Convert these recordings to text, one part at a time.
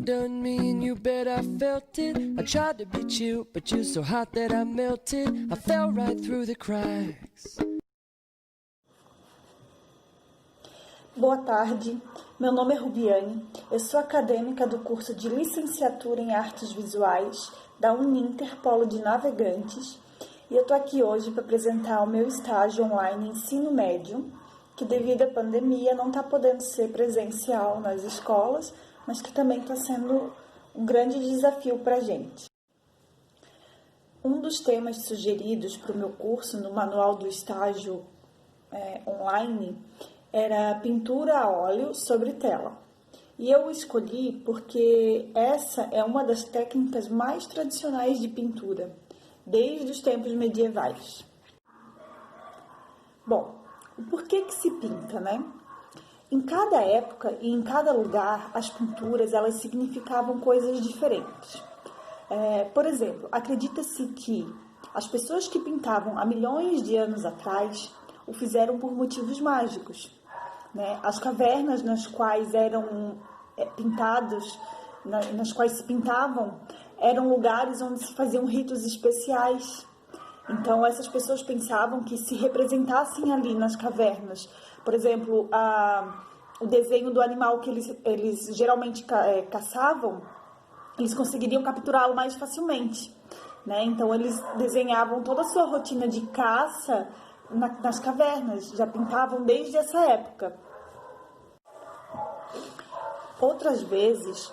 undone me and you bet I felt it. I tried to beat you, but you're so hot that I melted. I fell right through the cracks. Boa tarde, meu nome é Rubiane, eu sou acadêmica do curso de Licenciatura em Artes Visuais da Uninter Polo de Navegantes e eu estou aqui hoje para apresentar o meu estágio online ensino médio, que devido à pandemia não está podendo ser presencial nas escolas, mas que também está sendo um grande desafio para a gente. Um dos temas sugeridos para o meu curso no manual do estágio online era pintura a óleo sobre tela. E eu escolhi porque essa é uma das técnicas mais tradicionais de pintura, desde os tempos medievais. Bom, o porquê que se pinta, né? Em cada época e em cada lugar, as pinturas elas significavam coisas diferentes. Por exemplo, acredita-se que as pessoas que pintavam há milhões de anos atrás o fizeram por motivos mágicos. Né? As cavernas nas quais eram pintados, nas quais se pintavam, eram lugares onde se faziam ritos especiais. Então, essas pessoas pensavam que se representassem ali nas cavernas, por exemplo, o desenho do animal que eles geralmente caçavam, eles conseguiriam capturá-lo mais facilmente. Né? Então, eles desenhavam toda a sua rotina de caça nas cavernas, já pintavam desde essa época. Outras vezes,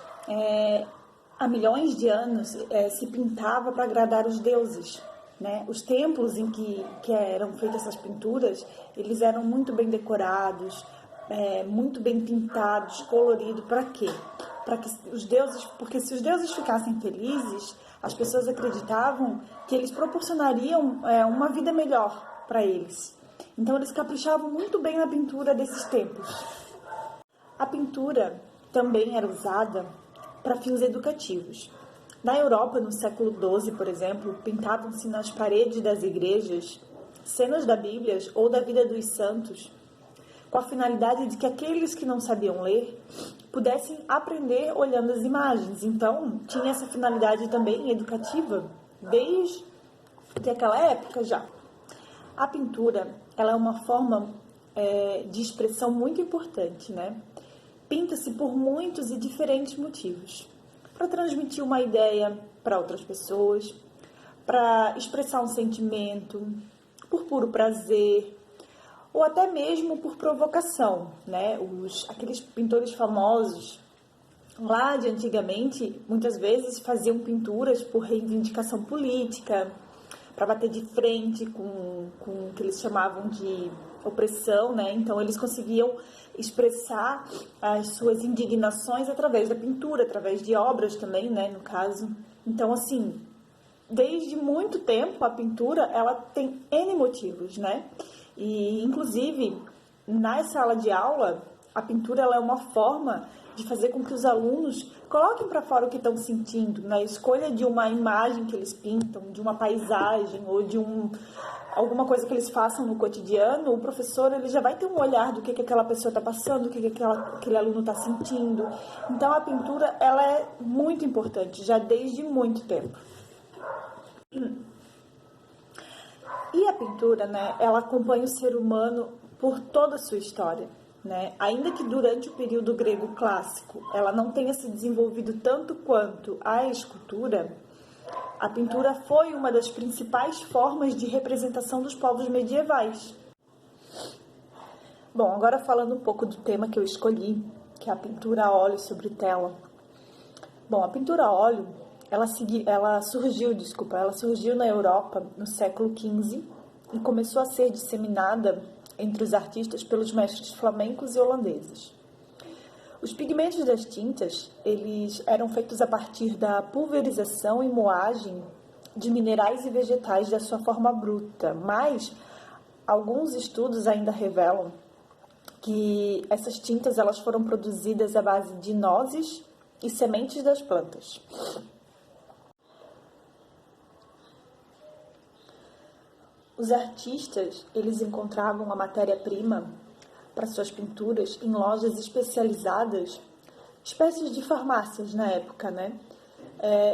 há milhões de anos, se pintava para agradar os deuses. Né? Os templos em que eram feitas essas pinturas, eles eram muito bem decorados, muito bem pintados, coloridos. Para quê? Porque se os deuses ficassem felizes, as pessoas acreditavam que eles proporcionariam uma vida melhor para eles. Então eles caprichavam muito bem na pintura desses templos. A pintura também era usada para fins educativos. Na Europa, no século XII, por exemplo, pintavam-se nas paredes das igrejas cenas da Bíblia ou da vida dos santos, com a finalidade de que aqueles que não sabiam ler pudessem aprender olhando as imagens. Então, tinha essa finalidade também educativa desde aquela época já. A pintura, ela é uma forma de expressão muito importante, né? Pinta-se por muitos e diferentes motivos. Para transmitir uma ideia para outras pessoas, para expressar um sentimento, por puro prazer, ou até mesmo por provocação, né? Aqueles pintores famosos lá de antigamente, muitas vezes faziam pinturas por reivindicação política, para bater de frente com o que eles chamavam de opressão, né? Então eles conseguiam expressar as suas indignações através da pintura, através de obras também, né, no caso. Então, assim, desde muito tempo a pintura, ela tem N motivos, né? E, inclusive, na sala de aula, a pintura ela é uma forma de fazer com que os alunos coloquem para fora o que estão sentindo, na escolha de uma imagem que eles pintam, de uma paisagem ou de alguma coisa que eles façam no cotidiano. O professor ele já vai ter um olhar do que aquela pessoa está passando, o que aquele aluno está sentindo. Então, a pintura ela é muito importante, já desde muito tempo. E a pintura, né, ela acompanha o ser humano por toda a sua história. Né? Ainda que durante o período grego clássico ela não tenha se desenvolvido tanto quanto a escultura, a pintura foi uma das principais formas de representação dos povos medievais. Bom, agora falando um pouco do tema que eu escolhi, que é a pintura a óleo sobre tela. Bom, a pintura a óleo, ela surgiu na Europa no século XV e começou a ser disseminada entre os artistas pelos mestres flamencos e holandeses. Os pigmentos das tintas, eles eram feitos a partir da pulverização e moagem de minerais e vegetais da sua forma bruta, mas alguns estudos ainda revelam que essas tintas elas foram produzidas à base de nozes e sementes das plantas. Os artistas, eles encontravam a matéria-prima para suas pinturas em lojas especializadas espécies de farmácias na época, né?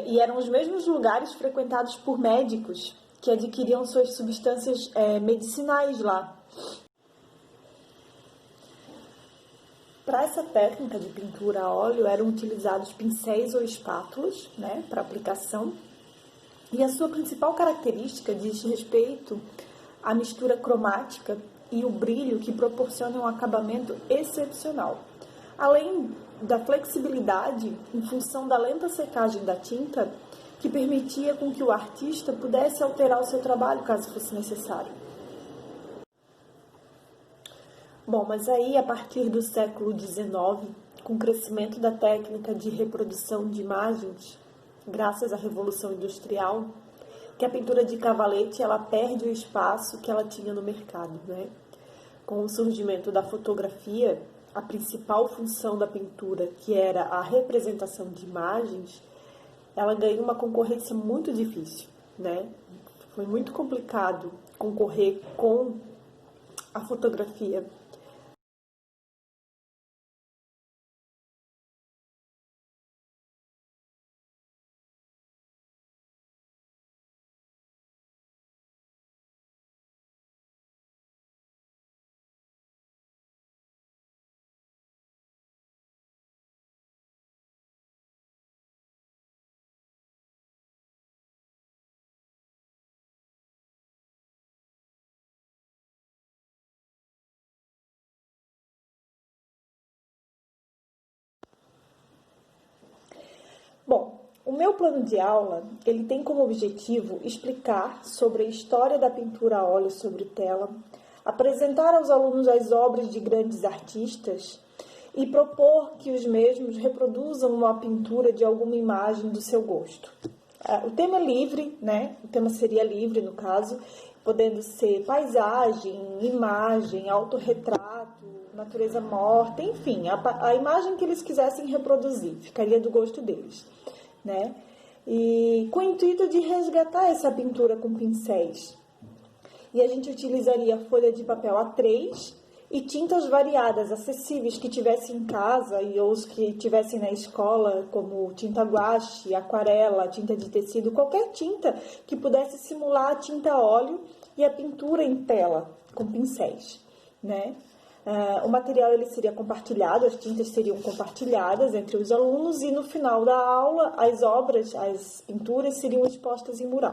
E eram os mesmos lugares frequentados por médicos que adquiriam suas substâncias medicinais lá. Para essa técnica de pintura a óleo eram utilizados pincéis ou espátulas, né, para aplicação. E a sua principal característica diz respeito à mistura cromática e o brilho que proporciona um acabamento excepcional. Além da flexibilidade em função da lenta secagem da tinta, que permitia com que o artista pudesse alterar o seu trabalho caso fosse necessário. Bom, mas aí a partir do século XIX, com o crescimento da técnica de reprodução de imagens, graças à Revolução Industrial, que a pintura de cavalete ela perde o espaço que ela tinha no mercado, né? Com o surgimento da fotografia, a principal função da pintura, que era a representação de imagens, ela ganhou uma concorrência muito difícil, né? Foi muito complicado concorrer com a fotografia. Bom, o meu plano de aula, ele tem como objetivo explicar sobre a história da pintura a óleo sobre tela, apresentar aos alunos as obras de grandes artistas e propor que os mesmos reproduzam uma pintura de alguma imagem do seu gosto. O tema é livre, né? O tema seria livre, no caso, podendo ser paisagem, imagem, autorretrato, natureza morta, enfim, a imagem que eles quisessem reproduzir, ficaria do gosto deles, né? E com o intuito de resgatar essa pintura com pincéis. E a gente utilizaria folha de papel A3 e tintas variadas, acessíveis, que tivessem em casa e ou os que tivessem na escola, como tinta guache, aquarela, tinta de tecido, qualquer tinta que pudesse simular a tinta a óleo e a pintura em tela, com pincéis, né? O material ele seria compartilhado, as tintas seriam compartilhadas entre os alunos e no final da aula as obras, as pinturas seriam expostas em mural.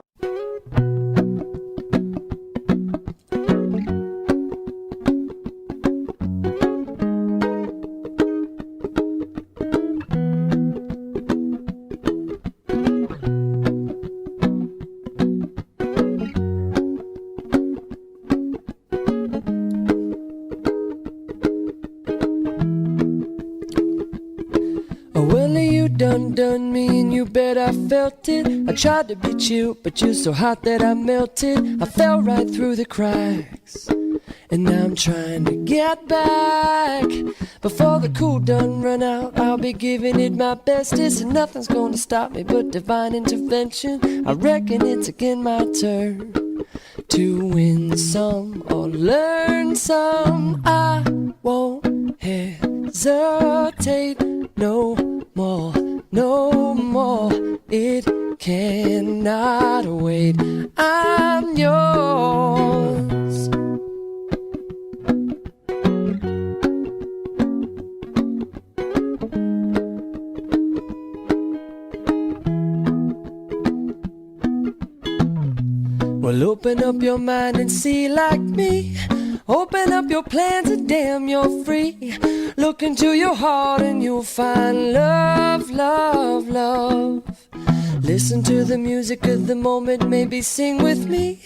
Done me and you bet I felt it. I tried to beat you, but you're so hot that I melted. I fell right through the cracks, and now I'm trying to get back. Before the cool done run out, I'll be giving it my bestest, and nothing's gonna stop me but divine intervention. I reckon it's again my turn to win some or learn some. I won't hesitate no more, no more. It cannot wait. I'm yours. Well, open up your mind and see like me. Open up your plans and damn, you're free. Look into your heart and you'll find love, love, love. Listen to the music of the moment, maybe sing with me.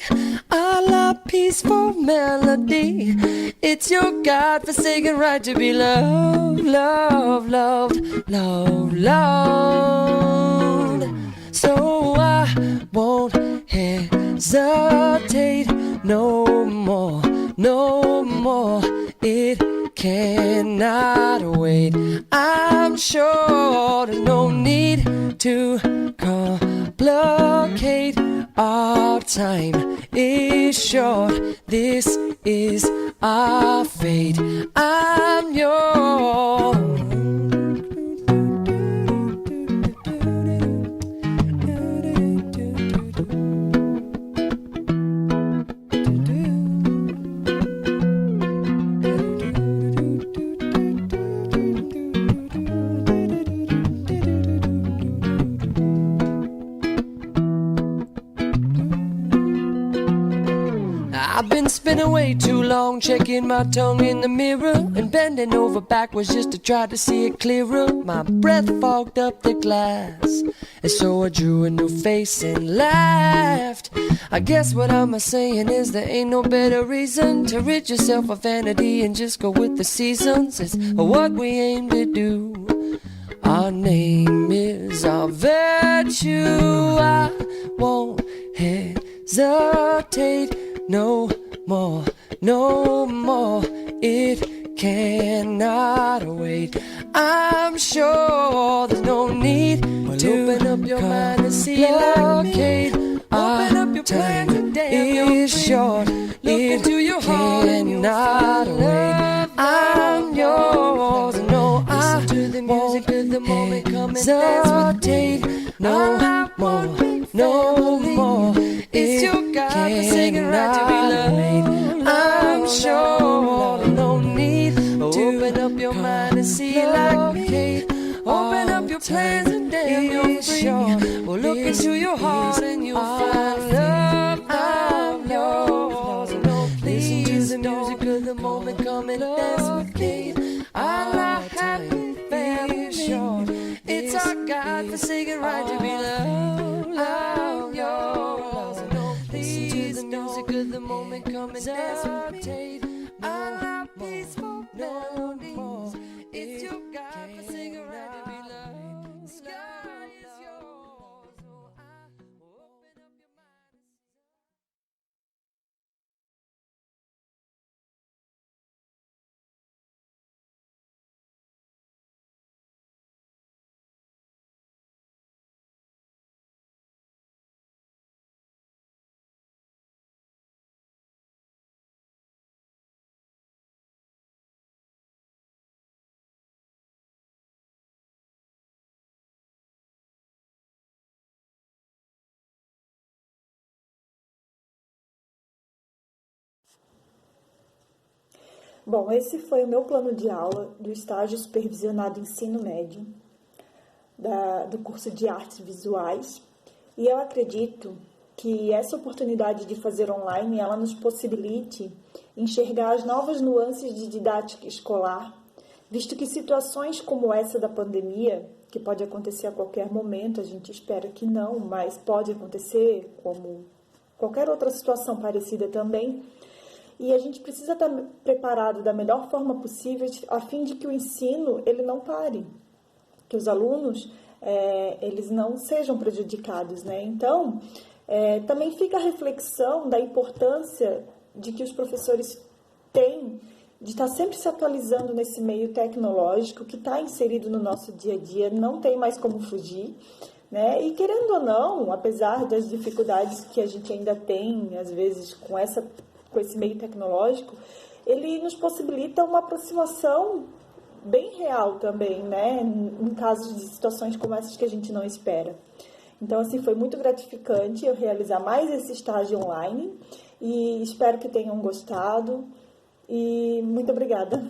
A la peaceful melody. It's your God-forsaken right to be loved, loved, loved, loved, loved. So I won't hesitate no more, no more. It cannot wait. I'm sure there's no need to complicate. Our time is short. This is our fate. I'm yours. I've been spinning way too long, checking my tongue in the mirror and bending over backwards just to try to see it clearer. My breath fogged up the glass, and so I drew a new face and laughed. I guess what I'm saying is there ain't no better reason to rid yourself of vanity and just go with the seasons. It's what we aim to do. Our name is our virtue. I won't hesitate no more, no more. It cannot wait. I'm sure there's no need to open up your mind and see blockade. Open up your plan today. It's short. Look into your heart and you'll cannot wait. I'm yours. No, I won't the moment come and hesitate. No more, no more. It's your God-forsaken right to be loved. I'm sure no need to open up your mind and see like me. Open up your plans and damn you're free. Well, look into your heart and you'll find love. I'm yours. No, listen to the music of the moment, come and dance with me. I like happy families. It's our God-forsaken right to be loved. I'm yours. No, listen to the music of the moment, come and dance with me. I like peaceful melodies. It's your God-forsaken right to be loved. The sky is yours. So I will open up your mind. Bom, esse foi o meu plano de aula do estágio supervisionado ensino médio do curso de artes visuais. E eu acredito que essa oportunidade de fazer online, ela nos possibilite enxergar as novas nuances de didática escolar, visto que situações como essa da pandemia, que pode acontecer a qualquer momento, a gente espera que não, mas pode acontecer, como qualquer outra situação parecida também, e a gente precisa estar preparado da melhor forma possível a fim de que o ensino ele não pare, que os alunos eles não sejam prejudicados, né? Então, também fica a reflexão da importância de que os professores têm de estar sempre se atualizando nesse meio tecnológico que está inserido no nosso dia a dia, não tem mais como fugir, né? E querendo ou não, apesar das dificuldades que a gente ainda tem, às vezes, com esse meio tecnológico, ele nos possibilita uma aproximação bem real também, né? Em casos de situações como essas que a gente não espera. Então, assim, foi muito gratificante eu realizar mais esse estágio online e espero que tenham gostado e muito obrigada.